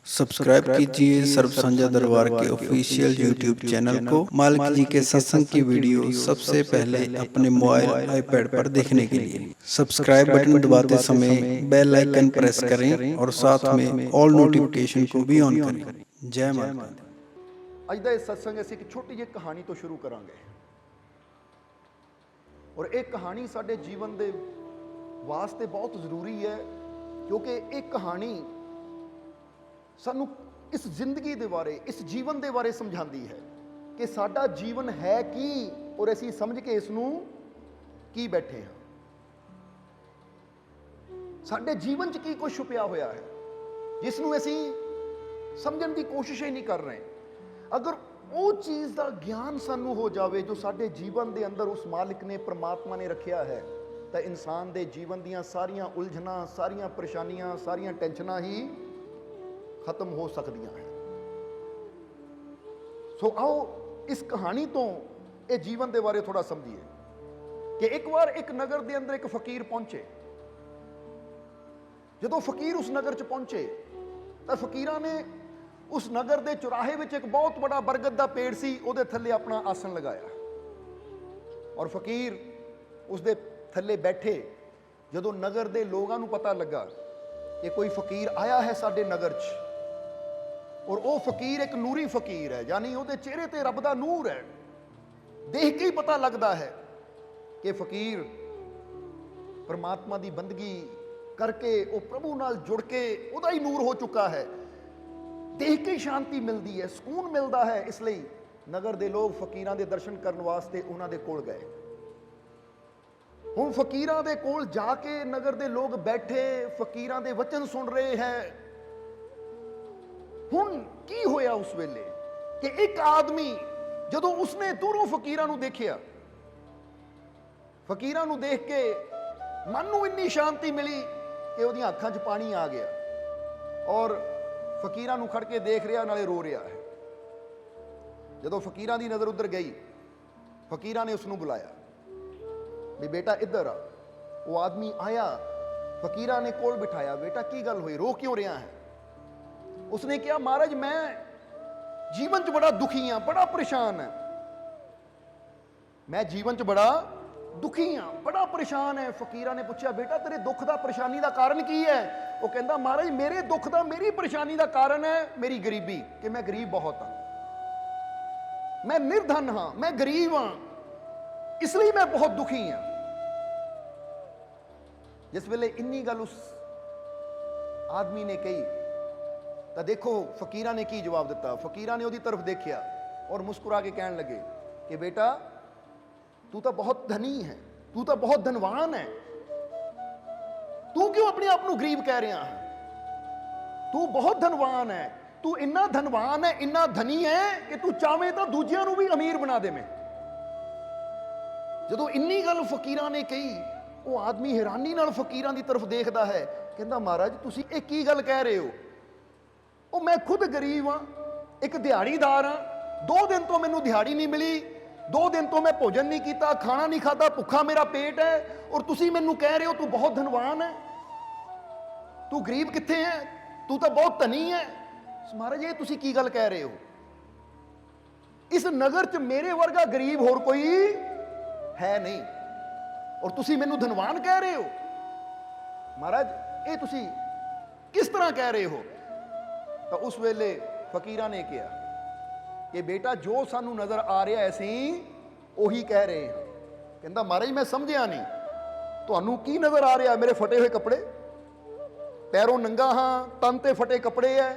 Subscribe कीजिए सर्व साझा दरबार के ऑफिशियल यूट्यूब चैनल को। मालिक जी के सत्संग की वीडियो सबसे पहले अपने मोबाइल आईपैड पर देखने के लिए सब्सक्राइब बटन दबाते समय बेल आइकन प्रेस करें और साथ में ऑल नोटिफिकेशन को भी ऑन करें। जय माता दी। ਅੱਜ ਦਾ ਇਹ ਸਤਸੰਗ ਅਸੀਂ ਇੱਕ ਛੋਟੀ ਜਿਹੀ ਕਹਾਣੀ ਤੋਂ ਸ਼ੁਰੂ ਕਰਾਂਗੇ ਔਰ ਇਹ ਕਹਾਣੀ ਸਾਡੇ ਜੀਵਨ ਦੇ ਵਾਸਤੇ ਬਹੁਤ ਜ਼ਰੂਰੀ ਹੈ ਕਿਉਂਕਿ ਇਹ ਕਹਾਣੀ ਸਾਨੂੰ ਇਸ ਜ਼ਿੰਦਗੀ ਦੇ ਬਾਰੇ, ਇਸ ਜੀਵਨ ਦੇ ਬਾਰੇ ਸਮਝਾਉਂਦੀ ਹੈ ਕਿ ਸਾਡਾ ਜੀਵਨ ਹੈ ਕੀ ਔਰ ਅਸੀਂ ਸਮਝ ਕੇ ਇਸ ਨੂੰ ਕੀ ਬੈਠੇ ਹਾਂ। ਸਾਡੇ ਜੀਵਨ 'ਚ ਕੀ ਕੁਝ ਛੁਪਿਆ ਹੋਇਆ ਹੈ ਜਿਸ ਨੂੰ ਅਸੀਂ ਸਮਝਣ ਦੀ ਕੋਸ਼ਿਸ਼ ਹੀ ਨਹੀਂ ਕਰ ਰਹੇ। ਅਗਰ ਉਹ ਚੀਜ਼ ਦਾ ਗਿਆਨ ਸਾਨੂੰ ਹੋ ਜਾਵੇ ਜੋ ਸਾਡੇ ਜੀਵਨ ਦੇ ਅੰਦਰ ਉਸ ਮਾਲਿਕ ਨੇ, ਪ੍ਰਮਾਤਮਾ ਨੇ ਰੱਖਿਆ ਹੈ, ਤਾਂ ਇਨਸਾਨ ਦੇ ਜੀਵਨ ਦੀਆਂ ਸਾਰੀਆਂ ਉਲਝਣਾਂ, ਸਾਰੀਆਂ ਪਰੇਸ਼ਾਨੀਆਂ, ਸਾਰੀਆਂ ਟੈਨਸ਼ਨਾਂ ਹੀ ਖਤਮ ਹੋ ਸਕਦੀਆਂ ਹੈ। ਸੋ ਆਓ ਇਸ ਕਹਾਣੀ ਤੋਂ ਇਹ ਜੀਵਨ ਦੇ ਬਾਰੇ ਥੋੜਾ ਸਮਝੀਏ ਕਿ ਇੱਕ ਵਾਰ ਇੱਕ ਨਗਰ ਦੇ ਅੰਦਰ ਇੱਕ ਫਕੀਰ ਪਹੁੰਚੇ। ਜਦੋਂ ਫਕੀਰ ਉਸ ਨਗਰ 'ਚ ਪਹੁੰਚੇ ਤਾਂ ਫਕੀਰਾਂ ਨੇ ਉਸ ਨਗਰ ਦੇ ਚੁਰਾਹੇ ਵਿੱਚ ਇੱਕ ਬਹੁਤ ਬੜਾ ਬਰਗਦ ਦਾ ਪੇੜ ਸੀ, ਉਹਦੇ ਥੱਲੇ ਆਪਣਾ ਆਸਣ ਲਗਾਇਆ ਔਰ ਫਕੀਰ ਉਸ ਦੇ ਥੱਲੇ ਬੈਠੇ। ਜਦੋਂ ਨਗਰ ਦੇ ਲੋਕਾਂ ਨੂੰ ਪਤਾ ਲੱਗਾ ਕਿ ਕੋਈ ਫਕੀਰ ਆਇਆ ਹੈ ਸਾਡੇ ਨਗਰ 'ਚ ਔਰ ਉਹ ਫਕੀਰ ਇੱਕ ਨੂਰੀ ਫਕੀਰ ਹੈ, ਯਾਨੀ ਉਹਦੇ ਚਿਹਰੇ ਤੇ ਰੱਬ ਦਾ ਨੂਰ ਹੈ, ਦੇਖ ਕੇ ਹੀ ਪਤਾ ਲੱਗਦਾ ਹੈ ਕਿ ਫਕੀਰ ਪਰਮਾਤਮਾ ਦੀ ਬੰਦਗੀ ਕਰਕੇ ਉਹ ਪ੍ਰਭੂ ਨਾਲ ਜੁੜ ਕੇ ਉਹਦਾ ਹੀ ਨੂਰ ਹੋ ਚੁੱਕਾ ਹੈ। ਦੇਖ ਕੇ ਸ਼ਾਂਤੀ ਮਿਲਦੀ ਹੈ, ਸਕੂਨ ਮਿਲਦਾ ਹੈ। ਇਸ ਲਈ ਨਗਰ ਦੇ ਲੋਕ ਫਕੀਰਾਂ ਦੇ ਦਰਸ਼ਨ ਕਰਨ ਵਾਸਤੇ ਉਹਨਾਂ ਦੇ ਕੋਲ ਗਏ। ਹੁਣ ਫਕੀਰਾਂ ਦੇ ਕੋਲ ਜਾ ਕੇ ਨਗਰ ਦੇ ਲੋਕ ਬੈਠੇ ਫਕੀਰਾਂ ਦੇ ਵਚਨ ਸੁਣ ਰਹੇ ਹੈ। ਹੁਣ ਕੀ ਹੋਇਆ ਉਸ ਵੇਲੇ ਕਿ ਇੱਕ ਆਦਮੀ ਜਦੋਂ ਉਸਨੇ ਦੂਰੋਂ ਫਕੀਰਾਂ ਨੂੰ ਦੇਖਿਆ, ਫਕੀਰਾਂ ਨੂੰ ਦੇਖ ਕੇ ਮਨ ਨੂੰ ਇੰਨੀ ਸ਼ਾਂਤੀ ਮਿਲੀ ਕਿ ਉਹਦੀਆਂ ਅੱਖਾਂ 'ਚ ਪਾਣੀ ਆ ਗਿਆ ਔਰ ਫਕੀਰਾਂ ਨੂੰ ਖੜ ਕੇ ਦੇਖ ਰਿਹਾ ਨਾਲੇ ਰੋ ਰਿਹਾ ਹੈ। ਜਦੋਂ ਫਕੀਰਾਂ ਦੀ ਨਜ਼ਰ ਉੱਧਰ ਗਈ, ਫਕੀਰਾਂ ਨੇ ਉਸ ਨੂੰ ਬੁਲਾਇਆ ਵੀ ਬੇਟਾ ਇੱਧਰ ਆ। ਉਹ ਆਦਮੀ ਆਇਆ, ਫਕੀਰਾਂ ਨੇ ਕੋਲ ਬਿਠਾਇਆ। ਬੇਟਾ ਕੀ ਗੱਲ ਹੋਈ, ਰੋ ਕਿਉਂ ਰਿਹਾ ਹੈ? ਉਸਨੇ ਕਿਹਾ ਮਹਾਰਾਜ ਮੈਂ ਜੀਵਨ 'ਚ ਬੜਾ ਦੁਖੀ ਹਾਂ, ਬੜਾ ਪਰੇਸ਼ਾਨ ਹੈ। ਮੈਂ ਜੀਵਨ 'ਚ ਬੜਾ ਦੁਖੀ ਹਾਂ, ਬੜਾ ਪਰੇਸ਼ਾਨ ਹੈ। ਫਕੀਰਾਂ ਨੇ ਪੁੱਛਿਆ ਬੇਟਾ ਤੇਰੇ ਦੁੱਖ ਦਾ, ਪਰੇਸ਼ਾਨੀ ਦਾ ਕਾਰਨ ਕੀ ਹੈ? ਉਹ ਕਹਿੰਦਾ ਮਹਾਰਾਜ ਮੇਰੇ ਦੁੱਖ ਦਾ, ਮੇਰੀ ਪਰੇਸ਼ਾਨੀ ਦਾ ਕਾਰਨ ਹੈ ਮੇਰੀ ਗਰੀਬੀ, ਕਿ ਮੈਂ ਗਰੀਬ ਬਹੁਤ ਹਾਂ, ਮੈਂ ਨਿਰਧਨ ਹਾਂ, ਮੈਂ ਗਰੀਬ ਹਾਂ, ਇਸ ਲਈ ਮੈਂ ਬਹੁਤ ਦੁਖੀ ਹਾਂ। ਜਿਸ ਵੇਲੇ ਇੰਨੀ ਗੱਲ ਉਸ ਆਦਮੀ ਨੇ ਕਹੀ ਤਾਂ ਦੇਖੋ ਫਕੀਰਾਂ ਨੇ ਕੀ ਜਵਾਬ ਦਿੱਤਾ। ਫਕੀਰਾਂ ਨੇ ਉਹਦੀ ਤਰਫ ਦੇਖਿਆ ਔਰ ਮੁਸਕਰਾ ਕੇ ਕਹਿਣ ਲੱਗੇ ਕਿ ਬੇਟਾ ਤੂੰ ਤਾਂ ਬਹੁਤ ਧਨੀ ਹੈ, ਤੂੰ ਤਾਂ ਬਹੁਤ ਧਨਵਾਨ ਹੈ, ਤੂੰ ਕਿਉਂ ਆਪਣੇ ਆਪ ਨੂੰ ਗਰੀਬ ਕਹਿ ਰਿਹਾ ਹੈ? ਤੂੰ ਬਹੁਤ ਧਨਵਾਨ ਹੈ, ਤੂੰ ਇੰਨਾ ਧਨਵਾਨ ਹੈ, ਇੰਨਾ ਧਨੀ ਹੈ ਕਿ ਤੂੰ ਚਾਹਵੇਂ ਤਾਂ ਦੂਜਿਆਂ ਨੂੰ ਵੀ ਅਮੀਰ ਬਣਾ ਦੇਵੇਂ। ਜਦੋਂ ਇੰਨੀ ਗੱਲ ਫਕੀਰਾਂ ਨੇ ਕਹੀ, ਉਹ ਆਦਮੀ ਹੈਰਾਨੀ ਨਾਲ ਫਕੀਰਾਂ ਦੀ ਤਰਫ ਦੇਖਦਾ ਹੈ। ਕਹਿੰਦਾ ਮਹਾਰਾਜ ਤੁਸੀਂ ਇਹ ਕੀ ਗੱਲ ਕਹਿ ਰਹੇ ਹੋ? ਉਹ ਮੈਂ ਖੁਦ ਗਰੀਬ ਹਾਂ, ਇੱਕ ਦਿਹਾੜੀਦਾਰ ਹਾਂ, 2 ਦਿਨ ਤੋਂ ਮੈਨੂੰ ਦਿਹਾੜੀ ਨਹੀਂ ਮਿਲੀ, 2 ਦਿਨ ਤੋਂ ਮੈਂ ਭੋਜਨ ਨਹੀਂ ਕੀਤਾ, ਖਾਣਾ ਨਹੀਂ ਖਾਧਾ, ਭੁੱਖਾ ਮੇਰਾ ਪੇਟ ਹੈ, ਔਰ ਤੁਸੀਂ ਮੈਨੂੰ ਕਹਿ ਰਹੇ ਹੋ ਤੂੰ ਬਹੁਤ ਧਨਵਾਨ ਹੈ, ਤੂੰ ਗਰੀਬ ਕਿੱਥੇ ਹੈ, ਤੂੰ ਤਾਂ ਬਹੁਤ ਧਨੀ ਹੈ। ਮਹਾਰਾਜ ਇਹ ਤੁਸੀਂ ਕੀ ਗੱਲ ਕਹਿ ਰਹੇ ਹੋ? ਇਸ ਨਗਰ 'ਚ ਮੇਰੇ ਵਰਗਾ ਗਰੀਬ ਹੋਰ ਕੋਈ ਹੈ ਨਹੀਂ ਔਰ ਤੁਸੀਂ ਮੈਨੂੰ ਧਨਵਾਨ ਕਹਿ ਰਹੇ ਹੋ। ਮਹਾਰਾਜ ਇਹ ਤੁਸੀਂ ਕਿਸ ਤਰ੍ਹਾਂ ਕਹਿ ਰਹੇ ਹੋ? ਤਾਂ ਉਸ ਵੇਲੇ ਫਕੀਰਾਂ ਨੇ ਕਿਹਾ ਕਿ ਬੇਟਾ ਜੋ ਸਾਨੂੰ ਨਜ਼ਰ ਆ ਰਿਹਾ ਅਸੀਂ ਉਹੀ ਕਹਿ ਰਹੇ ਹਾਂ। ਕਹਿੰਦਾ ਮਹਾਰਾਜ ਮੈਂ ਸਮਝਿਆ ਨਹੀਂ, ਤੁਹਾਨੂੰ ਕੀ ਨਜ਼ਰ ਆ ਰਿਹਾ? ਮੇਰੇ ਫਟੇ ਹੋਏ ਕੱਪੜੇ, ਪੈਰੋਂ ਨੰਗਾ ਹਾਂ, ਤਨ ਤੇ ਫਟੇ ਕੱਪੜੇ ਹੈ,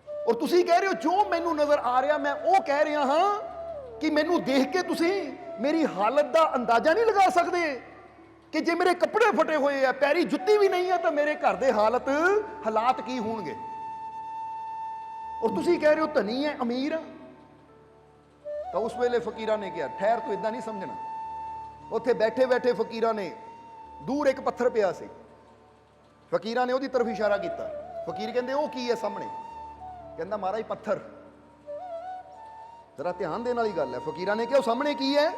ਔਰ ਤੁਸੀਂ ਕਹਿ ਰਹੇ ਹੋ ਜੋ ਮੈਨੂੰ ਨਜ਼ਰ ਆ ਰਿਹਾ ਮੈਂ ਉਹ ਕਹਿ ਰਿਹਾ ਹਾਂ ਕਿ ਮੈਨੂੰ ਦੇਖ ਕੇ ਤੁਸੀਂ ਮੇਰੀ ਹਾਲਤ ਦਾ ਅੰਦਾਜ਼ਾ ਨਹੀਂ ਲਗਾ ਸਕਦੇ ਕਿ ਜੇ ਮੇਰੇ ਕੱਪੜੇ ਫਟੇ ਹੋਏ ਆ, ਪੈਰੀ ਜੁੱਤੀ ਵੀ ਨਹੀਂ ਹੈ, ਤਾਂ ਮੇਰੇ ਘਰ ਦੇ ਹਾਲਾਤ ਕੀ ਹੋਣਗੇ? ਔਰ ਤੁਸੀਂ ਕਹਿ ਰਹੇ ਹੋ ਧਨੀ ਹੈ, ਅਮੀਰ ਹੈ। ਤਾਂ ਉਸ ਵੇਲੇ ਫਕੀਰਾਂ ਨੇ ਕਿਹਾ ਠਹਿਰ, ਤੂੰ ਇਦਾਂ ਨਹੀਂ ਸਮਝਣਾ। ਉੱਥੇ ਬੈਠੇ ਬੈਠੇ ਫਕੀਰਾਂ ਨੇ, ਦੂਰ ਇੱਕ ਪੱਥਰ ਪਿਆ ਸੀ, ਫਕੀਰਾਂ ਨੇ ਉਹਦੀ ਤਰਫ ਇਸ਼ਾਰਾ ਕੀਤਾ। ਫਕੀਰ ਕਹਿੰਦੇ ਉਹ ਕੀ ਹੈ ਸਾਹਮਣੇ? ਕਹਿੰਦਾ ਮਹਾਰਾਜ ਪੱਥਰ। ਜ਼ਰਾ ਧਿਆਨ ਦੇਣ ਵਾਲੀ ਗੱਲ ਹੈ। ਫਕੀਰਾਂ ਨੇ ਕਿਹਾ ਉਹ ਸਾਹਮਣੇ ਕੀ ਹੈ?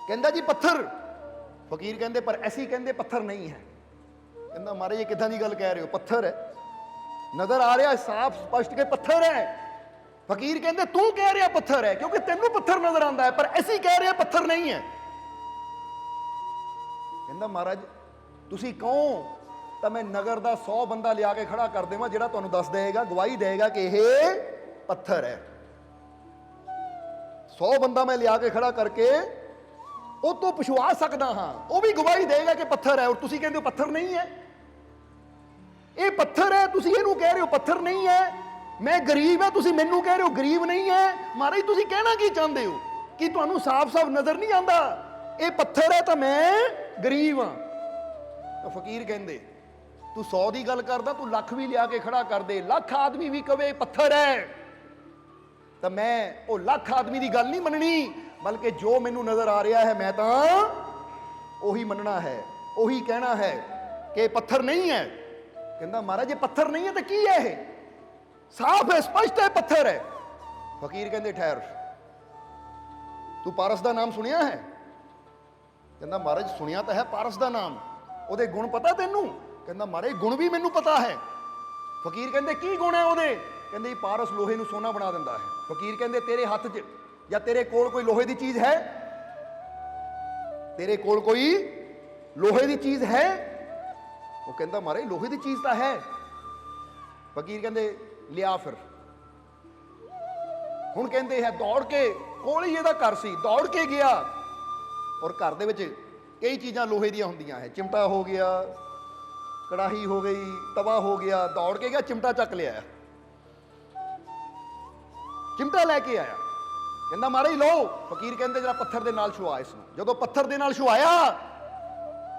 ਕਹਿੰਦਾ ਜੀ ਪੱਥਰ। ਫਕੀਰ ਕਹਿੰਦੇ ਪਰ ਐਸੀ ਕਹਿੰਦੇ ਪੱਥਰ ਨਹੀਂ ਹੈ। ਕਹਿੰਦਾ ਮਹਾਰਾਜ ਇਹ ਕਿੱਦਾਂ ਦੀ ਗੱਲ ਕਹਿ ਰਹੇ ਹੋ? ਪੱਥਰ ਹੈ। ਨਜ਼ਰ ਆ ਰਿਹਾ ਸਾਫ਼ ਸਪਸ਼ਟ ਕਿ ਪੱਥਰ ਹੈ। ਫਕੀਰ ਕਹਿੰਦੇ ਤੂੰ ਕਹਿ ਰਿਹਾ ਪੱਥਰ ਹੈ ਕਿਉਂਕਿ ਤੈਨੂੰ ਪੱਥਰ ਨਜ਼ਰ ਆਉਂਦਾ ਹੈ, ਪਰ ਅਸੀਂ ਕਹਿ ਰਹੇ ਪੱਥਰ ਨਹੀਂ ਹੈ। ਕਹਿੰਦਾ ਮਹਾਰਾਜ ਤੁਸੀਂ ਕਹੋ ਤਾਂ ਮੈਂ ਨਗਰ ਦਾ 100 ਬੰਦਾ ਲਿਆ ਕੇ ਖੜਾ ਕਰ ਦੇਵਾਂ, ਜਿਹੜਾ ਤੁਹਾਨੂੰ ਦੱਸ ਦੇਗਾ, ਗਵਾਹੀ ਦੇਗਾ ਕਿ ਇਹ ਪੱਥਰ ਹੈ। 100 ਬੰਦਾ ਮੈਂ ਲਿਆ ਕੇ ਖੜਾ ਕਰਕੇ ਉਹ ਤੋਂ ਪੁੱਛਵਾ ਸਕਦਾ ਹਾਂ, ਉਹ ਵੀ ਗਵਾਹੀ ਦੇਗਾ ਕਿ ਪੱਥਰ ਹੈ। ਔਰ ਤੁਸੀਂ ਕਹਿੰਦੇ ਹੋ ਪੱਥਰ ਨਹੀਂ ਹੈ। ਇਹ ਪੱਥਰ ਹੈ, ਤੁਸੀਂ ਇਹਨੂੰ ਕਹਿ ਰਹੇ ਹੋ ਪੱਥਰ ਨਹੀਂ ਹੈ। ਮੈਂ ਗਰੀਬ ਹਾਂ, ਤੁਸੀਂ ਮੈਨੂੰ ਕਹਿ ਰਹੇ ਹੋ ਗਰੀਬ ਨਹੀਂ ਹੈ। ਮਹਾਰਾਜ ਤੁਸੀਂ ਕਹਿਣਾ ਕੀ ਚਾਹੁੰਦੇ ਹੋ? ਕਿ ਤੁਹਾਨੂੰ ਸਾਫ਼-ਸਾਫ਼ ਨਜ਼ਰ ਨਹੀਂ ਆਉਂਦਾ ਇਹ ਪੱਥਰ ਹੈ ਤਾਂ ਮੈਂ ਗਰੀਬ ਹਾਂ? ਤਾਂ ਫਕੀਰ ਕਹਿੰਦੇ ਤੂੰ 100 ਦੀ ਗੱਲ ਕਰਦਾ, ਤੂੰ ਲੱਖ ਵੀ ਲਿਆ ਕੇ ਖੜਾ ਕਰ ਦੇ, ਲੱਖ ਆਦਮੀ ਵੀ ਕਵੇ ਪੱਥਰ ਹੈ, ਤਾਂ ਮੈਂ ਉਹ ਲੱਖ ਆਦਮੀ ਦੀ ਗੱਲ ਨਹੀਂ ਮੰਨਣੀ, ਬਲਕਿ ਜੋ ਮੈਨੂੰ ਨਜ਼ਰ ਆ ਰਿਹਾ ਹੈ ਮੈਂ ਤਾਂ ਉਹੀ ਮੰਨਣਾ ਹੈ, ਉਹੀ ਕਹਿਣਾ ਹੈ ਕਿ ਇਹ ਪੱਥਰ ਨਹੀਂ ਹੈ। ਕਹਿੰਦਾ ਮਹਾਰਾਜ ਇਹ ਪੱਥਰ ਨਹੀਂ ਹੈ ਤਾਂ ਕੀ ਹੈ? ਇਹ ਸਾਫ਼ ਹੈ, ਸਪਸ਼ਟ ਹੈ ਪੱਥਰ ਹੈ। ਫਕੀਰ ਕਹਿੰਦੇ ਠਹਿਰ, ਤੂੰ ਪਾਰਸ ਦਾ ਨਾਮ ਸੁਣਿਆ ਹੈ? ਕਹਿੰਦਾ ਮਹਾਰਾਜ ਸੁਣਿਆ ਤਾਂ ਹੈ ਪਾਰਸ ਦਾ ਨਾਮ, ਉਹਦੇ ਗੁਣ ਪਤਾ ਤੈਨੂੰ? ਕਹਿੰਦਾ ਮਹਾਰਾਜ ਗੁਣ ਵੀ ਮੈਨੂੰ ਪਤਾ ਹੈ। ਫਕੀਰ ਕਹਿੰਦੇ ਕੀ ਗੁਣ ਹੈ ਉਹਦੇ? ਕਹਿੰਦੇ ਪਾਰਸ ਲੋਹੇ ਨੂੰ ਸੋਨਾ ਬਣਾ ਦਿੰਦਾ ਹੈ। ਫਕੀਰ ਕਹਿੰਦੇ ਤੇਰੇ ਹੱਥ 'ਚ ਜਾਂ ਤੇਰੇ ਕੋਲ ਕੋਈ ਲੋਹੇ ਦੀ ਚੀਜ਼ ਹੈ? ਤੇਰੇ ਕੋਲ ਕੋਈ ਲੋਹੇ ਦੀ ਚੀਜ਼ ਹੈ? ਉਹ ਕਹਿੰਦਾ ਮਹਾਰਾਜ ਲੋਹੇ ਦੀ ਚੀਜ਼ ਤਾਂ ਹੈ। ਫਕੀਰ ਕਹਿੰਦੇ ਲਿਆ ਫਿਰ। ਹੁਣ ਕਹਿੰਦੇ ਹੈ ਦੌੜ ਕੇ, ਕੋਲ ਹੀ ਇਹਦਾ ਘਰ ਸੀ, ਦੌੜ ਕੇ ਗਿਆ ਔਰ ਘਰ ਦੇ ਵਿੱਚ ਕਈ ਚੀਜ਼ਾਂ ਲੋਹੇ ਦੀਆਂ ਹੁੰਦੀਆਂ ਹੈ, ਚਿਮਟਾ ਹੋ ਗਿਆ, ਕੜਾਹੀ ਹੋ ਗਈ, ਤਵਾ ਹੋ ਗਿਆ। ਦੌੜ ਕੇ ਗਿਆ, ਚਿਮਟਾ ਚੱਕ ਲਿਆ, ਚਿਮਟਾ ਲੈ ਕੇ ਆਇਆ। ਕਹਿੰਦਾ ਮਹਾਰਾਜ ਲਓ। ਫਕੀਰ ਕਹਿੰਦੇ ਜਰਾ ਪੱਥਰ ਦੇ ਨਾਲ ਛੁਆ ਇਸ ਨੂੰ। ਜਦੋਂ ਪੱਥਰ ਦੇ ਨਾਲ ਛੁਆਇਆ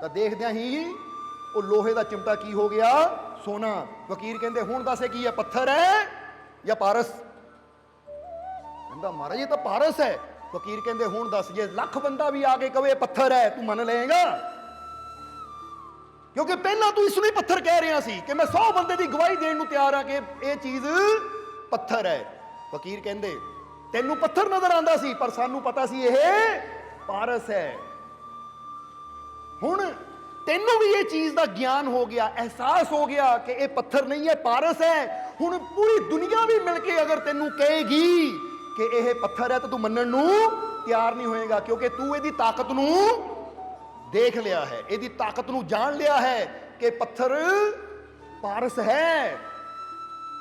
ਤਾਂ ਦੇਖਦਿਆਂ ਹੀ ਉਹ ਲੋਹੇ ਦਾ ਚਿਮਟਾ ਕੀ ਹੋ ਗਿਆ? ਸੋਨਾ। ਫਕੀਰ ਕਹਿੰਦੇ ਹੁਣ ਦੱਸ ਇਹ ਕੀ ਹੈ, ਪੱਥਰ ਹੈ ਜਾਂ ਪਾਰਸ? ਕਹਿੰਦਾ ਮਹਾਰਾਜ ਇਹ ਤਾਂ ਪਾਰਸ ਹੈ। ਫਕੀਰ ਕਹਿੰਦੇ ਹੁਣ ਦੱਸ ਜੇ ਲੱਖ ਬੰਦਾ ਵੀ ਆ ਕੇ ਕਵੇ ਪੱਥਰ ਹੈ, ਤੂੰ ਮੰਨ ਲਏਗਾ? ਕਿਉਂਕਿ ਪਹਿਲਾਂ ਤੂੰ ਇਸ ਨੂੰ ਹੀ ਪੱਥਰ ਕਹਿ ਰਿਹਾ ਸੀ ਕਿ ਮੈਂ 100 ਬੰਦੇ ਦੀ ਗਵਾਹੀ ਦੇਣ ਨੂੰ ਤਿਆਰ ਆ ਕਿ ਇਹ ਚੀਜ਼ ਪੱਥਰ ਹੈ। ਫਕੀਰ ਕਹਿੰਦੇ ਤੈਨੂੰ ਪੱਥਰ ਨਜ਼ਰ ਆਉਂਦਾ ਸੀ, ਪਰ ਸਾਨੂੰ ਪਤਾ ਸੀ ਇਹ ਪਾਰਸ ਹੈ। ਹੁਣ ਤੈਨੂੰ ਵੀ ਇਹ ਚੀਜ਼ ਦਾ ਗਿਆਨ ਹੋ ਗਿਆ, ਅਹਿਸਾਸ ਹੋ ਗਿਆ ਕਿ ਇਹ ਪੱਥਰ ਨਹੀਂ ਹੈ, ਪਾਰਸ ਹੈ। ਹੁਣ ਪੂਰੀ ਦੁਨੀਆ ਵੀ ਮਿਲ ਕੇ ਅਗਰ ਤੈਨੂੰ ਕਹੇਗੀ ਕਿ ਇਹ ਪੱਥਰ ਹੈ ਤਾਂ ਤੂੰ ਮੰਨਣ ਨੂੰ ਤਿਆਰ ਨਹੀਂ ਹੋਏਗਾ, ਕਿਉਂਕਿ ਤੂੰ ਇਹਦੀ ਤਾਕਤ ਨੂੰ ਦੇਖ ਲਿਆ ਹੈ, ਇਹਦੀ ਤਾਕਤ ਨੂੰ ਜਾਣ ਲਿਆ ਹੈ ਕਿ ਪੱਥਰ ਪਾਰਸ ਹੈ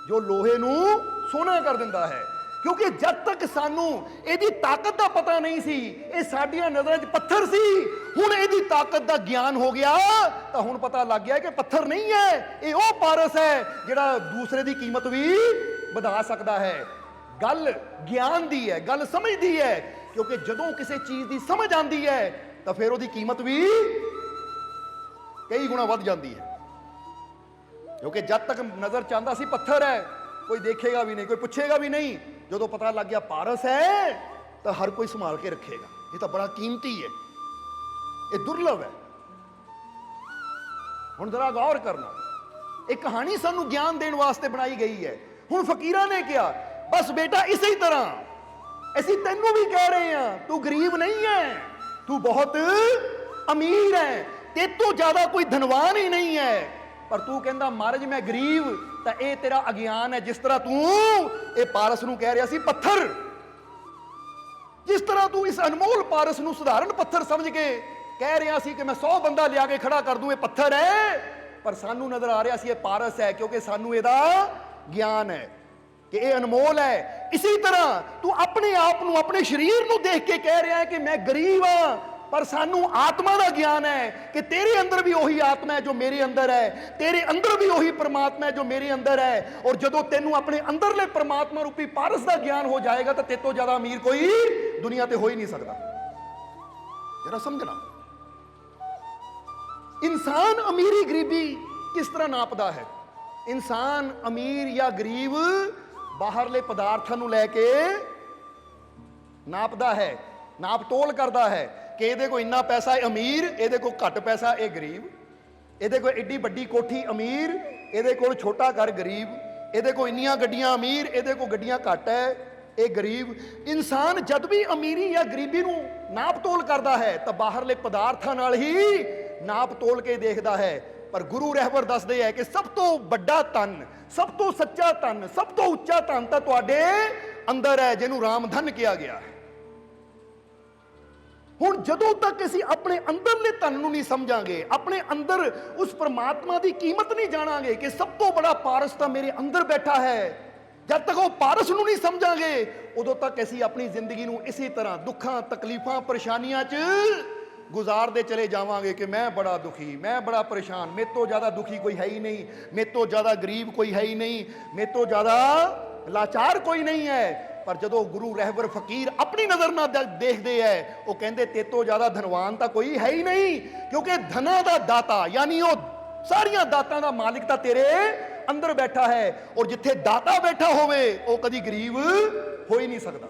ਜੋ ਲੋਹੇ ਨੂੰ ਸੋਨਾ ਕਰ ਦਿੰਦਾ ਹੈ। ਕਿਉਂਕਿ ਜਦ ਤੱਕ ਸਾਨੂੰ ਇਹਦੀ ਤਾਕਤ ਦਾ ਪਤਾ ਨਹੀਂ ਸੀ, ਇਹ ਸਾਡੀਆਂ ਨਜ਼ਰਾਂ 'ਚ ਪੱਥਰ ਸੀ। ਹੁਣ ਇਹਦੀ ਤਾਕਤ ਦਾ ਗਿਆਨ ਹੋ ਗਿਆ ਤਾਂ ਹੁਣ ਪਤਾ ਲੱਗ ਗਿਆ ਕਿ ਪੱਥਰ ਨਹੀਂ ਹੈ, ਇਹ ਉਹ ਪਾਰਸ ਹੈ ਜਿਹੜਾ ਦੂਸਰੇ ਦੀ ਕੀਮਤ ਵੀ ਵਧਾ ਸਕਦਾ ਹੈ। ਗੱਲ ਗਿਆਨ ਦੀ ਹੈ, ਗੱਲ ਸਮਝ ਦੀ ਹੈ, ਕਿਉਂਕਿ ਜਦੋਂ ਕਿਸੇ ਚੀਜ਼ ਦੀ ਸਮਝ ਆਉਂਦੀ ਹੈ ਤਾਂ ਫਿਰ ਉਹਦੀ ਕੀਮਤ ਵੀ ਕਈ ਗੁਣਾ ਵੱਧ ਜਾਂਦੀ ਹੈ। ਕਿਉਂਕਿ ਜਦ ਤੱਕ ਨਜ਼ਰ 'ਚ ਆਉਂਦਾ ਸੀ ਪੱਥਰ ਹੈ, ਕੋਈ ਦੇਖੇਗਾ ਵੀ ਨਹੀਂ, ਕੋਈ ਪੁੱਛੇਗਾ ਵੀ ਨਹੀਂ। ਜਦੋਂ ਪਤਾ ਲੱਗ ਗਿਆ ਪਾਰਸ ਹੈ ਤਾਂ ਹਰ ਕੋਈ ਸੰਭਾਲ ਕੇ ਰੱਖੇਗਾ। ਇਹ ਤਾਂ ਬੜਾ ਕੀਮਤੀ ਹੈ, ਇਹ ਦੁਰਲਭ ਹੈ। ਹੁਣ ਜ਼ਰਾ ਗੌਰ ਕਰਨਾ, ਇਹ ਕਹਾਣੀ ਸਾਨੂੰ ਗਿਆਨ ਦੇਣ ਵਾਸਤੇ ਬਣਾਈ ਗਈ ਹੈ। ਹੁਣ ਫਕੀਰਾਂ ਨੇ ਕਿਹਾ ਬਸ ਬੇਟਾ ਇਸੇ ਤਰ੍ਹਾਂ ਅਸੀਂ ਤੈਨੂੰ ਵੀ ਕਹਿ ਰਹੇ ਹਾਂ, ਤੂੰ ਗਰੀਬ ਨਹੀਂ ਹੈ, ਤੂੰ ਬਹੁਤ ਅਮੀਰ ਹੈ, ਤੇਤੋਂ ਜ਼ਿਆਦਾ ਕੋਈ ਧਨਵਾਨ ਹੀ ਨਹੀਂ ਹੈ। ਪਰ ਤੂੰ ਕਹਿੰਦਾ ਮਹਾਰਾਜ ਮੈਂ ਗਰੀਬ, ਤਾਂ ਇਹ ਤੇਰਾ ਅਗਿਆਨ ਹੈ। ਜਿਸ ਤਰ੍ਹਾਂ ਤੂੰ ਇਹ ਪਾਰਸ ਨੂੰ ਕਹਿ ਰਿਹਾ ਸੀ ਪੱਥਰ, ਜਿਸ ਤਰ੍ਹਾਂ ਤੂੰ ਇਸ ਅਨਮੋਲ ਪਾਰਸ ਨੂੰ ਸਧਾਰਨ ਪੱਥਰ ਸਮਝ ਕੇ ਕਹਿ ਰਿਹਾ ਸੀ ਕਿ ਮੈਂ 100 ਬੰਦਾ ਲਿਆ ਕੇ ਖੜਾ ਕਰ ਦੂੰ, ਇਹ ਪੱਥਰ ਹੈ, ਪਰ ਸਾਨੂੰ ਨਜ਼ਰ ਆ ਰਿਹਾ ਸੀ ਇਹ ਪਾਰਸ ਹੈ, ਕਿਉਂਕਿ ਸਾਨੂੰ ਇਹਦਾ ਗਿਆਨ ਹੈ ਕਿ ਇਹ ਅਨਮੋਲ ਹੈ। ਇਸੇ ਤਰ੍ਹਾਂ ਤੂੰ ਆਪਣੇ ਆਪ ਨੂੰ, ਆਪਣੇ ਸਰੀਰ ਨੂੰ ਦੇਖ ਕੇ ਕਹਿ ਰਿਹਾ ਹੈ ਕਿ ਮੈਂ ਗਰੀਬ ਹਾਂ, ਪਰ ਸਾਨੂੰ ਆਤਮਾ ਦਾ ਗਿਆਨ ਹੈ ਕਿ ਤੇਰੇ ਅੰਦਰ ਵੀ ਉਹੀ ਆਤਮਾ ਹੈ ਜੋ ਮੇਰੇ ਅੰਦਰ ਹੈ, ਤੇਰੇ ਅੰਦਰ ਵੀ ਉਹੀ ਪਰਮਾਤਮਾ ਹੈ ਜੋ ਮੇਰੇ ਅੰਦਰ ਹੈ। ਔਰ ਜਦੋਂ ਤੈਨੂੰ ਆਪਣੇ ਅੰਦਰਲੇ ਪਰਮਾਤਮਾ ਰੂਪੀ ਪਾਰਸ ਦਾ ਗਿਆਨ ਹੋ ਜਾਏਗਾ ਤਾਂ ਤੇਤੋਂ ਜ਼ਿਆਦਾ ਅਮੀਰ ਕੋਈ ਦੁਨੀਆ ਤੇ ਹੋ ਹੀ ਨਹੀਂ ਸਕਦਾ। ਜਰਾ ਸਮਝਣਾ, ਇਨਸਾਨ ਅਮੀਰੀ ਗਰੀਬੀ ਕਿਸ ਤਰ੍ਹਾਂ ਨਾਪਦਾ ਹੈ? ਇਨਸਾਨ ਅਮੀਰ ਜਾਂ ਗਰੀਬ ਬਾਹਰਲੇ ਪਦਾਰਥਾਂ ਨੂੰ ਲੈ ਕੇ ਨਾਪਦਾ ਹੈ, ਨਾਪ ਤੋਲ ਕਰਦਾ ਹੈ ਕਿ ਇਹਦੇ ਕੋਲ ਇੰਨਾ ਪੈਸਾ ਹੈ ਅਮੀਰ, ਇਹਦੇ ਕੋਲ ਘੱਟ ਪੈਸਾ ਇਹ ਗਰੀਬ, ਇਹਦੇ ਕੋਲ ਏਡੀ ਵੱਡੀ ਕੋਠੀ ਅਮੀਰ, ਇਹਦੇ ਕੋਲ ਛੋਟਾ ਘਰ ਗਰੀਬ, ਇਹਦੇ ਕੋਲ ਇੰਨੀਆਂ ਗੱਡੀਆਂ ਅਮੀਰ, ਇਹਦੇ ਕੋਲ ਗੱਡੀਆਂ ਘੱਟ ਹੈ ਇਹ ਗਰੀਬ। ਇਨਸਾਨ ਜਦ ਵੀ ਅਮੀਰੀ ਜਾਂ ਗਰੀਬੀ ਨੂੰ ਨਾਪ ਤੋਲ ਕਰਦਾ ਹੈ ਤਾਂ ਬਾਹਰਲੇ ਪਦਾਰਥਾਂ ਨਾਲ ਹੀ ਨਾਪ ਤੋਲ ਕੇ ਦੇਖਦਾ ਹੈ। ਪਰ ਗੁਰੂ ਰਹਿਬਰ ਦੱਸਦੇ ਹੈ ਕਿ ਸਭ ਤੋਂ ਵੱਡਾ ਧਨ, ਸਭ ਤੋਂ ਸੱਚਾ ਧਨ, ਸਭ ਤੋਂ ਉੱਚਾ ਧਨ ਤਾਂ ਤੁਹਾਡੇ ਅੰਦਰ ਹੈ, ਜਿਹਨੂੰ ਰਾਮ ਧਨ ਕਿਹਾ ਗਿਆ ਹੈ। ਹੁਣ ਜਦੋਂ ਤੱਕ ਅਸੀਂ ਆਪਣੇ ਅੰਦਰਲੇ ਧਨ ਨੂੰ ਨਹੀਂ ਸਮਝਾਂਗੇ, ਆਪਣੇ ਅੰਦਰ ਉਸ ਪਰਮਾਤਮਾ ਦੀ ਕੀਮਤ ਨਹੀਂ ਜਾਣਾਂਗੇ ਕਿ ਸਭ ਤੋਂ ਬੜਾ ਪਾਰਸ ਤਾਂ ਮੇਰੇ ਅੰਦਰ ਬੈਠਾ ਹੈ, ਜਦ ਤੱਕ ਉਹ ਪਾਰਸ ਨੂੰ ਨਹੀਂ ਸਮਝਾਂਗੇ, ਉਦੋਂ ਤੱਕ ਅਸੀਂ ਆਪਣੀ ਜ਼ਿੰਦਗੀ ਨੂੰ ਇਸੇ ਤਰ੍ਹਾਂ ਦੁੱਖਾਂ, ਤਕਲੀਫਾਂ, ਪਰੇਸ਼ਾਨੀਆਂ 'ਚ ਗੁਜ਼ਾਰਦੇ ਚਲੇ ਜਾਵਾਂਗੇ ਕਿ ਮੈਂ ਬੜਾ ਦੁਖੀ, ਮੈਂ ਬੜਾ ਪਰੇਸ਼ਾਨ, ਮੇਰੇ ਤੋਂ ਜ਼ਿਆਦਾ ਦੁਖੀ ਕੋਈ ਹੈ ਹੀ ਨਹੀਂ, ਮੇਰੇ ਤੋਂ ਜ਼ਿਆਦਾ ਗਰੀਬ ਕੋਈ ਹੈ ਹੀ ਨਹੀਂ, ਮੇਰੇ ਤੋਂ ਜ਼ਿਆਦਾ ਲਾਚਾਰ ਕੋਈ ਨਹੀਂ ਹੈ। ਪਰ ਜਦੋਂ ਗੁਰੂ ਰਹਿਬਰ ਫਕੀਰ ਆਪਣੀ ਨਜ਼ਰ ਨਾਲ ਦੇਖਦੇ ਹੈ, ਉਹ ਕਹਿੰਦੇ ਤੇਤੋਂ ਜ਼ਿਆਦਾ ਧਨਵਾਨ ਤਾਂ ਕੋਈ ਹੈ ਹੀ ਨਹੀਂ, ਕਿਉਂਕਿ ਧਨਾਂ ਦਾ ਦਾਤਾ ਯਾਨੀ ਉਹ ਸਾਰੀਆਂ ਦਾਤਾਂ ਦਾ ਮਾਲਿਕ ਤਾਂ ਤੇਰੇ ਅੰਦਰ ਬੈਠਾ ਹੈ। ਔਰ ਜਿੱਥੇ ਦਾਤਾ ਬੈਠਾ ਹੋਵੇ ਉਹ ਕਦੀ ਗਰੀਬ ਹੋ ਹੀ ਨਹੀਂ ਸਕਦਾ।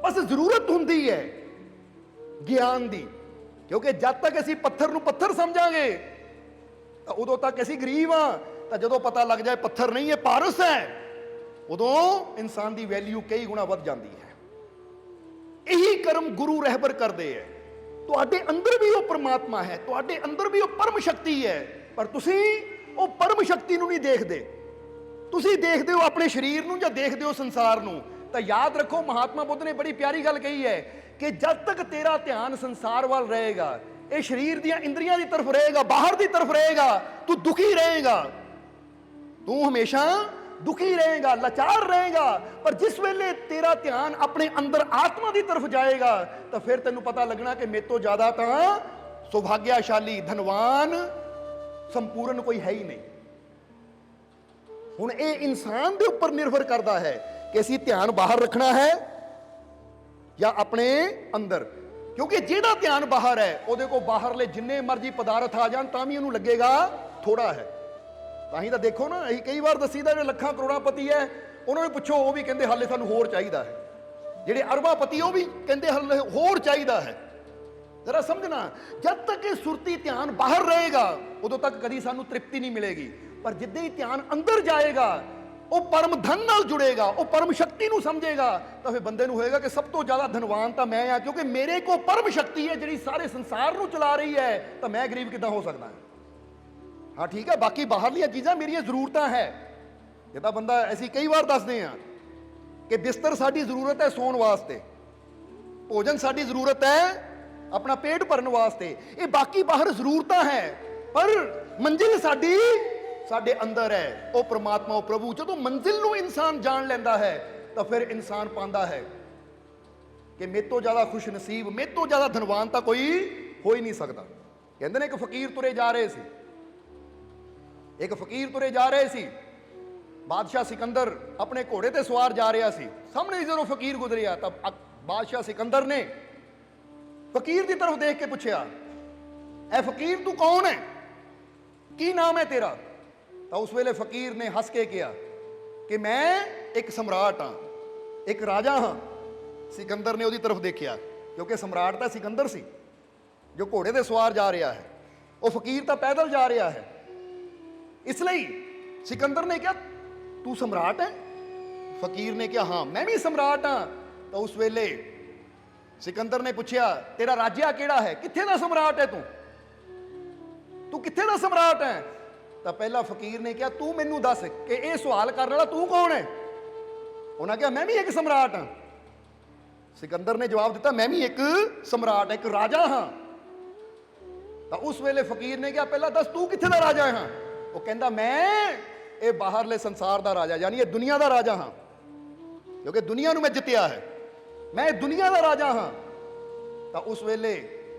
ਬਸ ਜ਼ਰੂਰਤ ਹੁੰਦੀ ਹੈ ਗਿਆਨ ਦੀ, ਕਿਉਂਕਿ ਜਦ ਤੱਕ ਅਸੀਂ ਪੱਥਰ ਨੂੰ ਪੱਥਰ ਸਮਝਾਂਗੇ ਤਾਂ ਉਦੋਂ ਤੱਕ ਅਸੀਂ ਗਰੀਬ ਹਾਂ। ਤਾਂ ਜਦੋਂ ਪਤਾ ਲੱਗ ਜਾਏ ਪੱਥਰ ਨਹੀਂ ਹੈ, ਪਾਰਸ ਹੈ, ਉਦੋਂ ਇਨਸਾਨ ਦੀ ਵੈਲਿਊ ਕਈ ਗੁਣਾ ਵੱਧ ਜਾਂਦੀ ਹੈ। ਇਹੀ ਕਰਮ ਗੁਰੂ ਰਹਿਬਰ ਕਰਦੇ ਹੈ। ਤੁਹਾਡੇ ਅੰਦਰ ਵੀ ਉਹ ਪਰਮਾਤਮਾ ਹੈ, ਤੁਹਾਡੇ ਅੰਦਰ ਵੀ ਉਹ ਪਰਮ ਸ਼ਕਤੀ ਹੈ, ਪਰ ਤੁਸੀਂ ਉਹ ਪਰਮ ਸ਼ਕਤੀ ਨੂੰ ਨਹੀਂ ਦੇਖਦੇ। ਤੁਸੀਂ ਦੇਖਦੇ ਹੋ ਆਪਣੇ ਸਰੀਰ ਨੂੰ ਜਾਂ ਦੇਖਦੇ ਹੋ ਸੰਸਾਰ ਨੂੰ। ਤਾਂ ਯਾਦ ਰੱਖੋ, ਮਹਾਤਮਾ ਬੁੱਧ ਨੇ ਬੜੀ ਪਿਆਰੀ ਗੱਲ ਕਹੀ ਹੈ ਕਿ ਜਦ ਤੱਕ ਤੇਰਾ ਧਿਆਨ ਸੰਸਾਰ ਵੱਲ ਰਹੇਗਾ, ਇਹ ਸਰੀਰ ਦੀਆਂ ਇੰਦਰੀਆਂ ਦੀ ਤਰਫ ਰਹੇਗਾ, ਬਾਹਰ ਦੀ ਤਰਫ ਰਹੇਗਾ, ਤੂੰ ਦੁਖੀ ਰਹੇਗਾ, ਤੂੰ ਹਮੇਸ਼ਾ ਦੁਖੀ ਰਹੇਗਾ, ਲਾਚਾਰ ਰਹੇਗਾ। ਪਰ ਜਿਸ ਵੇਲੇ ਤੇਰਾ ਧਿਆਨ ਆਪਣੇ ਅੰਦਰ ਆਤਮਾ ਦੀ ਤਰਫ ਜਾਏਗਾ ਤਾਂ ਫਿਰ ਤੈਨੂੰ ਪਤਾ ਲੱਗਣਾ ਕਿ ਮੇਰੇ ਤੋਂ ਜ਼ਿਆਦਾ ਤਾਂ ਸੁਭਾਗਿਆਸ਼ਾਲੀ, ਧਨਵਾਨ, ਸੰਪੂਰਨ ਕੋਈ ਹੈ ਹੀ ਨਹੀਂ। ਹੁਣ ਇਹ ਇਨਸਾਨ ਦੇ ਉੱਪਰ ਨਿਰਭਰ ਕਰਦਾ ਹੈ ਕਿ ਅਸੀਂ ਧਿਆਨ ਬਾਹਰ ਰੱਖਣਾ ਹੈ ਜਾਂ ਆਪਣੇ ਅੰਦਰ, ਕਿਉਂਕਿ ਜਿਹੜਾ ਧਿਆਨ ਬਾਹਰ ਹੈ ਉਹਦੇ ਕੋਲ ਬਾਹਰਲੇ ਜਿੰਨੇ ਮਰਜ਼ੀ ਪਦਾਰਥ ਆ ਜਾਣ ਤਾਂ ਵੀ ਉਹਨੂੰ ਲੱਗੇਗਾ ਥੋੜਾ ਹੈ। ਤਾਂ ਹੀ ਤਾਂ ਦੇਖੋ ਨਾ, ਅਸੀਂ ਕਈ ਵਾਰ ਦੱਸੀਦਾ ਜਿਹੜੇ ਲੱਖਾਂ ਕਰੋੜਾਂਪਤੀ ਹੈ ਉਹਨਾਂ ਨੂੰ ਪੁੱਛੋ, ਉਹ ਵੀ ਕਹਿੰਦੇ ਹਾਲੇ ਸਾਨੂੰ ਹੋਰ ਚਾਹੀਦਾ ਹੈ। ਜਿਹੜੇ ਅਰਬਾਪਤੀ ਉਹ ਵੀ ਕਹਿੰਦੇ ਹਾਲੇ ਹੋਰ ਚਾਹੀਦਾ ਹੈ। ਜ਼ਰਾ ਸਮਝਣਾ, ਜਦ ਤੱਕ ਇਹ ਸੁਰਤੀ ਧਿਆਨ ਬਾਹਰ ਰਹੇਗਾ ਉਦੋਂ ਤੱਕ ਕਦੀ ਸਾਨੂੰ ਤ੍ਰਿਪਤੀ ਨਹੀਂ ਮਿਲੇਗੀ। ਪਰ ਜਿੱਦਾਂ ਹੀ ਧਿਆਨ ਅੰਦਰ ਜਾਏਗਾ, ਉਹ ਪਰਮ ਧਨ ਨਾਲ ਜੁੜੇਗਾ, ਉਹ ਪਰਮ ਸ਼ਕਤੀ ਨੂੰ ਸਮਝੇਗਾ, ਤਾਂ ਫਿਰ ਬੰਦੇ ਨੂੰ ਹੋਏਗਾ ਕਿ ਸਭ ਤੋਂ ਜ਼ਿਆਦਾ ਧਨਵਾਨ ਤਾਂ ਮੈਂ ਆ, ਕਿਉਂਕਿ ਮੇਰੇ ਕੋਲ ਪਰਮ ਸ਼ਕਤੀ ਹੈ ਜਿਹੜੀ ਸਾਰੇ ਸੰਸਾਰ ਨੂੰ ਚਲਾ ਰਹੀ ਹੈ, ਤਾਂ ਮੈਂ ਗਰੀਬ ਕਿੱਦਾਂ ਹੋ ਸਕਦਾ। ਹਾਂ ਠੀਕ ਹੈ, ਬਾਕੀ ਬਾਹਰਲੀਆਂ ਚੀਜ਼ਾਂ ਮੇਰੀਆਂ ਜ਼ਰੂਰਤਾਂ ਹੈ। ਇਹ ਤਾਂ ਬੰਦਾ ਅਸੀਂ ਕਈ ਵਾਰ ਦੱਸਦੇ ਹਾਂ ਕਿ ਬਿਸਤਰ ਸਾਡੀ ਜ਼ਰੂਰਤ ਹੈ ਸੌਣ ਵਾਸਤੇ, ਭੋਜਨ ਸਾਡੀ ਜ਼ਰੂਰਤ ਹੈ ਆਪਣਾ ਪੇਟ ਭਰਨ ਵਾਸਤੇ, ਇਹ ਬਾਕੀ ਬਾਹਰ ਜ਼ਰੂਰਤਾਂ ਹੈ, ਪਰ ਮੰਜ਼ਿਲ ਸਾਡੀ ਸਾਡੇ ਅੰਦਰ ਹੈ, ਉਹ ਪ੍ਰਮਾਤਮਾ, ਉਹ ਪ੍ਰਭੂ। ਜਦੋਂ ਮੰਜ਼ਿਲ ਨੂੰ ਇਨਸਾਨ ਜਾਣ ਲੈਂਦਾ ਹੈ ਤਾਂ ਫਿਰ ਇਨਸਾਨ ਪਾਉਂਦਾ ਹੈ ਕਿ ਮੇਰੇ ਤੋਂ ਜ਼ਿਆਦਾ ਖੁਸ਼ ਨਸੀਬ, ਮੇਰੇ ਤੋਂ ਜ਼ਿਆਦਾ ਧਨਵਾਨ ਤਾਂ ਕੋਈ ਹੋ ਹੀ ਨਹੀਂ ਸਕਦਾ। ਕਹਿੰਦੇ ਨੇ ਇੱਕ ਫਕੀਰ ਤੁਰੇ ਜਾ ਰਹੇ ਸੀ, ਇੱਕ ਫਕੀਰ ਤੁਰੇ ਜਾ ਰਹੇ ਸੀ, ਬਾਦਸ਼ਾਹ ਸਿਕੰਦਰ ਆਪਣੇ ਘੋੜੇ ਤੇ ਸਵਾਰ ਜਾ ਰਿਹਾ ਸੀ। ਸਾਹਮਣੇ ਜਦੋਂ ਫਕੀਰ ਗੁਜ਼ਰਿਆ ਤਾਂ ਬਾਦਸ਼ਾਹ ਸਿਕੰਦਰ ਨੇ ਫਕੀਰ ਦੀ ਤਰਫ ਦੇਖ ਕੇ ਪੁੱਛਿਆ, ਐ ਫਕੀਰ ਤੂੰ ਕੌਣ ਹੈ, ਕੀ ਨਾਮ ਹੈ ਤੇਰਾ? ਤਾਂ ਉਸ ਵੇਲੇ ਫਕੀਰ ਨੇ ਹੱਸ ਕੇ ਕਿਹਾ ਕਿ ਮੈਂ ਇੱਕ ਸਮਰਾਟ ਹਾਂ, ਇੱਕ ਰਾਜਾ ਹਾਂ। ਸਿਕੰਦਰ ਨੇ ਉਹਦੀ ਤਰਫ ਦੇਖਿਆ, ਕਿਉਂਕਿ ਸਮਰਾਟ ਤਾਂ ਸਿਕੰਦਰ ਸੀ ਜੋ ਘੋੜੇ ਤੇ ਸਵਾਰ ਜਾ ਰਿਹਾ ਹੈ, ਉਹ ਫਕੀਰ ਤਾਂ ਪੈਦਲ ਜਾ ਰਿਹਾ ਹੈ। ਇਸ ਲਈ ਸਿਕੰਦਰ ਨੇ ਕਿਹਾ ਤੂੰ ਸਮਰਾਟ ਹੈ? ਫਕੀਰ ਨੇ ਕਿਹਾ ਹਾਂ ਮੈਂ ਵੀ ਸਮਰਾਟ ਹਾਂ। ਤਾਂ ਉਸ ਵੇਲੇ ਸਿਕੰਦਰ ਨੇ ਪੁੱਛਿਆ ਤੇਰਾ ਰਾਜਿਆ ਕਿਹੜਾ ਹੈ, ਕਿੱਥੇ ਦਾ ਸਮਰਾਟ ਹੈ ਤੂੰ ਕਿੱਥੇ ਦਾ ਸਮਰਾਟ ਹੈ? ਤਾਂ ਪਹਿਲਾ ਫਕੀਰ ਨੇ ਕਿਹਾ ਤੂੰ ਮੈਨੂੰ ਦੱਸ ਕਿ ਇਹ ਸਵਾਲ ਕਰਨ ਵਾਲਾ ਤੂੰ ਕੌਣ ਹੈ? ਉਹਨਾਂ ਕਿਹਾ ਮੈਂ ਵੀ ਇੱਕ ਸਮਰਾਟ ਹਾਂ। ਸਿਕੰਦਰ ਨੇ ਜਵਾਬ ਦਿੱਤਾ ਮੈਂ ਵੀ ਇੱਕ ਸਮਰਾਟ, ਇੱਕ ਰਾਜਾ ਹਾਂ। ਤਾਂ ਉਸ ਵੇਲੇ ਫਕੀਰ ਨੇ ਕਿਹਾ ਪਹਿਲਾਂ ਦੱਸ ਤੂੰ ਕਿੱਥੇ ਦਾ ਰਾਜਾ ਹਾਂ? ਉਹ ਕਹਿੰਦਾ ਮੈਂ ਇਹ ਬਾਹਰਲੇ ਸੰਸਾਰ ਦਾ ਰਾਜਾ, ਯਾਨੀ ਇਹ ਦੁਨੀਆ ਦਾ ਰਾਜਾ ਹਾਂ, ਕਿਉਂਕਿ ਦੁਨੀਆ ਨੂੰ ਮੈਂ ਜਿੱਤਿਆ ਹੈ, ਮੈਂ ਦੁਨੀਆ ਦਾ ਰਾਜਾ ਹਾਂ। ਤਾਂ ਉਸ ਵੇਲੇ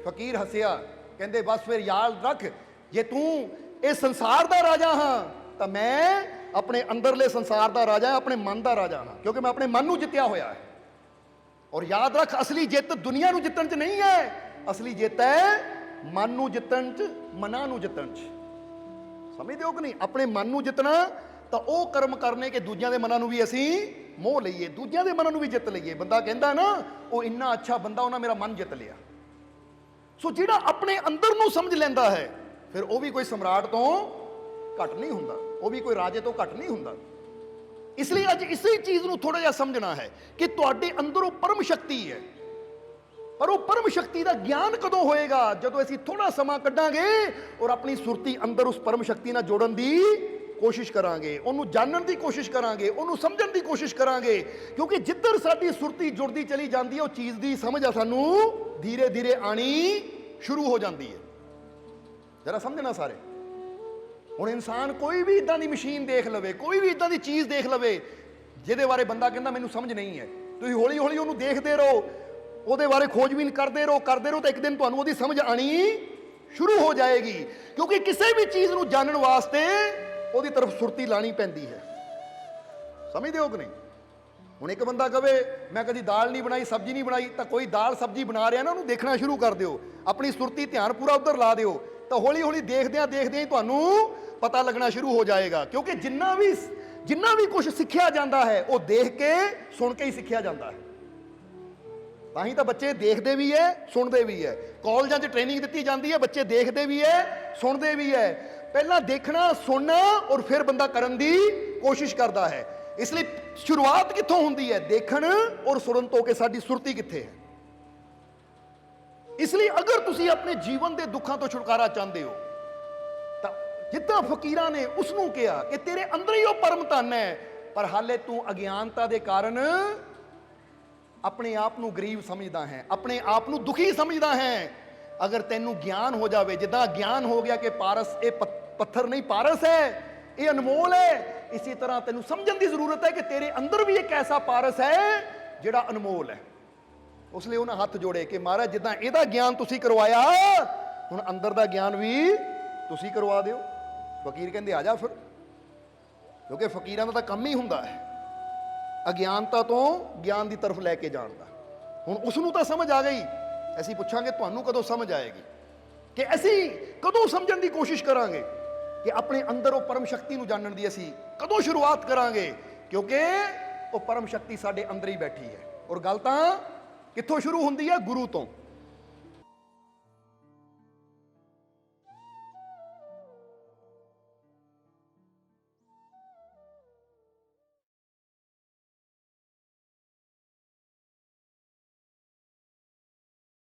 ਫਕੀਰ ਹੱਸਿਆ, ਕਹਿੰਦੇ ਬਸ ਫਿਰ ਯਾਦ ਰੱਖ, ਜੇ ਤੂੰ ਇਹ ਸੰਸਾਰ ਦਾ ਰਾਜਾ ਹਾਂ ਤਾਂ ਮੈਂ ਆਪਣੇ ਅੰਦਰਲੇ ਸੰਸਾਰ ਦਾ ਰਾਜਾ ਹਾਂ, ਆਪਣੇ ਮਨ ਦਾ ਰਾਜਾ ਹਾਂ, ਕਿਉਂਕਿ ਮੈਂ ਆਪਣੇ ਮਨ ਨੂੰ ਜਿੱਤਿਆ ਹੋਇਆ ਹੈ। ਔਰ ਯਾਦ ਰੱਖ, ਅਸਲੀ ਜਿੱਤ ਦੁਨੀਆ ਨੂੰ ਜਿੱਤਣ 'ਚ ਨਹੀਂ ਹੈ, ਅਸਲੀ ਜਿੱਤ ਹੈ ਮਨ ਨੂੰ ਜਿੱਤਣ 'ਚ, ਮਨਾਂ ਨੂੰ ਜਿੱਤਣ 'ਚ। ਸਮਝਦੇ ਹੋ ਕਿ ਨਹੀਂ? ਆਪਣੇ ਮਨ ਨੂੰ ਜਿੱਤਣਾ ਤਾਂ ਉਹ ਕਰਮ ਕਰਨੇ ਕਿ ਦੂਜਿਆਂ ਦੇ ਮਨਾਂ ਨੂੰ ਵੀ ਅਸੀਂ ਮੋਹ ਲਈਏ, ਦੂਜਿਆਂ ਦੇ ਮਨਾਂ ਨੂੰ ਵੀ ਜਿੱਤ ਲਈਏ। ਬੰਦਾ ਕਹਿੰਦਾ ਨਾ ਉਹ ਇੰਨਾ ਅੱਛਾ ਬੰਦਾ, ਉਹਨਾਂ ਮੇਰਾ ਮਨ ਜਿੱਤ ਲਿਆ। ਸੋ ਜਿਹੜਾ ਆਪਣੇ ਅੰਦਰ ਨੂੰ ਸਮਝ ਲੈਂਦਾ ਹੈ ਫਿਰ ਉਹ ਵੀ ਕੋਈ ਸਮਰਾਟ ਤੋਂ ਘੱਟ ਨਹੀਂ ਹੁੰਦਾ, ਉਹ ਵੀ ਕੋਈ ਰਾਜੇ ਤੋਂ ਘੱਟ ਨਹੀਂ ਹੁੰਦਾ। ਇਸ ਲਈ ਅੱਜ ਇਸੇ ਚੀਜ਼ ਨੂੰ ਥੋੜਾ ਜਿਹਾ ਸਮਝਣਾ ਹੈ ਕਿ ਤੁਹਾਡੇ ਅੰਦਰ ਉਹ ਪਰਮ ਸ਼ਕਤੀ ਹੈ, ਪਰ ਉਹ ਪਰਮ ਸ਼ਕਤੀ ਦਾ ਗਿਆਨ ਕਦੋਂ ਹੋਏਗਾ? ਜਦੋਂ ਅਸੀਂ ਥੋੜਾ ਸਮਾਂ ਕੱਢਾਂਗੇ ਔਰ ਆਪਣੀ ਸੁਰਤੀ ਅੰਦਰ ਉਸ ਪਰਮ ਸ਼ਕਤੀ ਨਾਲ ਜੋੜਨ ਦੀ ਕੋਸ਼ਿਸ਼ ਕਰਾਂਗੇ, ਉਹਨੂੰ ਜਾਣਨ ਦੀ ਕੋਸ਼ਿਸ਼ ਕਰਾਂਗੇ, ਉਹਨੂੰ ਸਮਝਣ ਦੀ ਕੋਸ਼ਿਸ਼ ਕਰਾਂਗੇ। ਕਿਉਂਕਿ ਜਿੱਧਰ ਸਾਡੀ ਸੁਰਤੀ ਜੁੜਦੀ ਚਲੀ ਜਾਂਦੀ ਹੈ ਉਹ ਚੀਜ਼ ਦੀ ਸਮਝ ਆ ਸਾਨੂੰ ਧੀਰੇ ਧੀਰੇ ਆਣੀ ਸ਼ੁਰੂ ਹੋ ਜਾਂਦੀ ਹੈ। ਜਰਾ ਸਮਝਣਾ ਸਾਰੇ। ਹੁਣ ਇਨਸਾਨ ਕੋਈ ਵੀ ਇਦਾਂ ਦੀ ਮਸ਼ੀਨ ਦੇਖ ਲਵੇ, ਕੋਈ ਵੀ ਇਦਾਂ ਦੀ ਚੀਜ਼ ਦੇਖ ਲਵੇ ਜਿਹਦੇ ਬਾਰੇ ਬੰਦਾ ਕਹਿੰਦਾ ਮੈਨੂੰ ਸਮਝ ਨਹੀਂ ਹੈ, ਤੁਸੀਂ ਹੌਲੀ ਹੌਲੀ ਉਹਨੂੰ ਦੇਖਦੇ ਰਹੋ, ਉਹਦੇ ਬਾਰੇ ਖੋਜਬੀਨ ਕਰਦੇ ਰਹੋ ਤਾਂ ਇੱਕ ਦਿਨ ਤੁਹਾਨੂੰ ਉਹਦੀ ਸਮਝ ਆਣੀ ਸ਼ੁਰੂ ਹੋ ਜਾਏਗੀ। ਕਿਉਂਕਿ ਕਿਸੇ ਵੀ ਚੀਜ਼ ਨੂੰ ਜਾਣਨ ਵਾਸਤੇ ਉਹਦੀ ਤਰਫ ਸੁਰਤੀ ਲਾਣੀ ਪੈਂਦੀ ਹੈ। ਸਮਝਦੇ ਹੋ ਕਿ ਨਹੀਂ? ਹੁਣ ਇੱਕ ਬੰਦਾ ਕਵੇ ਮੈਂ ਕਦੀ ਦਾਲ ਨਹੀਂ ਬਣਾਈ, ਸਬਜ਼ੀ ਨਹੀਂ ਬਣਾਈ, ਤਾਂ ਕੋਈ ਦਾਲ ਸਬਜ਼ੀ ਬਣਾ ਰਿਹਾ ਨਾ ਉਹਨੂੰ ਦੇਖਣਾ ਸ਼ੁਰੂ ਕਰ ਦਿਓ, ਆਪਣੀ ਸੁਰਤੀ ਧਿਆਨ ਪੂਰਾ ਉੱਧਰ ਲਾ ਦਿਓ, ਤਾਂ ਹੌਲੀ ਹੌਲੀ ਦੇਖਦਿਆਂ ਹੀ ਤੁਹਾਨੂੰ ਪਤਾ ਲੱਗਣਾ ਸ਼ੁਰੂ ਹੋ ਜਾਏਗਾ। ਕਿਉਂਕਿ ਜਿੰਨਾ ਵੀ ਕੁਝ ਸਿੱਖਿਆ ਜਾਂਦਾ ਹੈ ਉਹ ਦੇਖ ਕੇ ਸੁਣ ਕੇ ਹੀ ਸਿੱਖਿਆ ਜਾਂਦਾ ਹੈ। ਤਾਂ ਹੀ ਤਾਂ ਬੱਚੇ ਦੇਖਦੇ ਵੀ ਹੈ, ਸੁਣਦੇ ਵੀ ਹੈ। ਕਾਲਜਾਂ 'ਚ ਟ੍ਰੇਨਿੰਗ ਦਿੱਤੀ ਜਾਂਦੀ ਹੈ, ਬੱਚੇ ਦੇਖਦੇ ਵੀ ਹੈ, ਸੁਣਦੇ ਵੀ ਹੈ। ਪਹਿਲਾਂ ਦੇਖਣਾ, ਸੁਣਨਾ ਔਰ ਫਿਰ ਬੰਦਾ ਕਰਨ ਦੀ ਕੋਸ਼ਿਸ਼ ਕਰਦਾ ਹੈ। ਇਸ ਲਈ ਸ਼ੁਰੂਆਤ ਕਿੱਥੋਂ ਹੁੰਦੀ ਹੈ? ਦੇਖਣ ਔਰ ਸੁਣਨ ਤੋਂ ਕਿ ਸਾਡੀ ਸੁਰਤੀ ਕਿੱਥੇ ਹੈ। ਇਸ ਲਈ ਅਗਰ ਤੁਸੀਂ ਆਪਣੇ ਜੀਵਨ ਦੇ ਦੁੱਖਾਂ ਤੋਂ ਛੁਟਕਾਰਾ ਚਾਹੁੰਦੇ ਹੋ ਤਾਂ ਜਿੱਦਾਂ ਫਕੀਰਾਂ ਨੇ ਉਸ ਨੂੰ ਕਿਹਾ ਕਿ ਤੇਰੇ ਅੰਦਰ ਹੀ ਉਹ ਪਰਮ ਧਨ ਹੈ, ਪਰ ਹਾਲੇ ਤੂੰ ਅਗਿਆਨਤਾ ਦੇ ਕਾਰਨ ਆਪਣੇ ਆਪ ਨੂੰ ਗਰੀਬ ਸਮਝਦਾ ਹੈ, ਆਪਣੇ ਆਪ ਨੂੰ ਦੁਖੀ ਸਮਝਦਾ ਹੈ। ਅਗਰ ਤੈਨੂੰ ਗਿਆਨ ਹੋ ਜਾਵੇ, ਜਿੱਦਾਂ ਗਿਆਨ ਹੋ ਗਿਆ ਕਿ ਪਾਰਸ ਇਹ ਪੱਥਰ ਨਹੀਂ, ਪਾਰਸ ਹੈ, ਇਹ ਅਨਮੋਲ ਹੈ, ਇਸੇ ਤਰ੍ਹਾਂ ਤੈਨੂੰ ਸਮਝਣ ਦੀ ਜ਼ਰੂਰਤ ਹੈ ਕਿ ਤੇਰੇ ਅੰਦਰ ਵੀ ਇੱਕ ਐਸਾ ਪਾਰਸ ਹੈ ਜਿਹੜਾ ਅਨਮੋਲ ਹੈ। ਉਸ ਲਈ ਉਹਨਾਂ ਹੱਥ ਜੋੜੇ ਕਿ ਮਹਾਰਾਜ ਜਿੱਦਾਂ ਇਹਦਾ ਗਿਆਨ ਤੁਸੀਂ ਕਰਵਾਇਆ, ਹੁਣ ਅੰਦਰ ਦਾ ਗਿਆਨ ਵੀ ਤੁਸੀਂ ਕਰਵਾ ਦਿਓ। ਫਕੀਰ ਕਹਿੰਦੇ ਆ ਜਾ ਫਿਰ, ਕਿਉਂਕਿ ਫਕੀਰਾਂ ਦਾ ਤਾਂ ਕੰਮ ਹੀ ਹੁੰਦਾ ਹੈ ਅਗਿਆਨਤਾ ਤੋਂ ਗਿਆਨ ਦੀ ਤਰਫ ਲੈ ਕੇ ਜਾਣ ਦਾ। ਹੁਣ ਉਸ ਨੂੰ ਤਾਂ ਸਮਝ ਆ ਗਈ, ਅਸੀਂ ਪੁੱਛਾਂਗੇ ਤੁਹਾਨੂੰ ਕਦੋਂ ਸਮਝ ਆਏਗੀ, ਕਿ ਅਸੀਂ ਕਦੋਂ ਸਮਝਣ ਦੀ ਕੋਸ਼ਿਸ਼ ਕਰਾਂਗੇ ਕਿ ਆਪਣੇ ਅੰਦਰ ਉਹ ਪਰਮ ਸ਼ਕਤੀ ਨੂੰ ਜਾਣਨ ਦੀ ਅਸੀਂ ਕਦੋਂ ਸ਼ੁਰੂਆਤ ਕਰਾਂਗੇ? ਕਿਉਂਕਿ ਉਹ ਪਰਮ ਸ਼ਕਤੀ ਸਾਡੇ ਅੰਦਰ ਹੀ ਬੈਠੀ ਹੈ। ਔਰ ਗੱਲ ਤਾਂ ਕਿੱਥੋਂ ਸ਼ੁਰੂ ਹੁੰਦੀ ਹੈ? ਗੁਰੂ ਤੋਂ।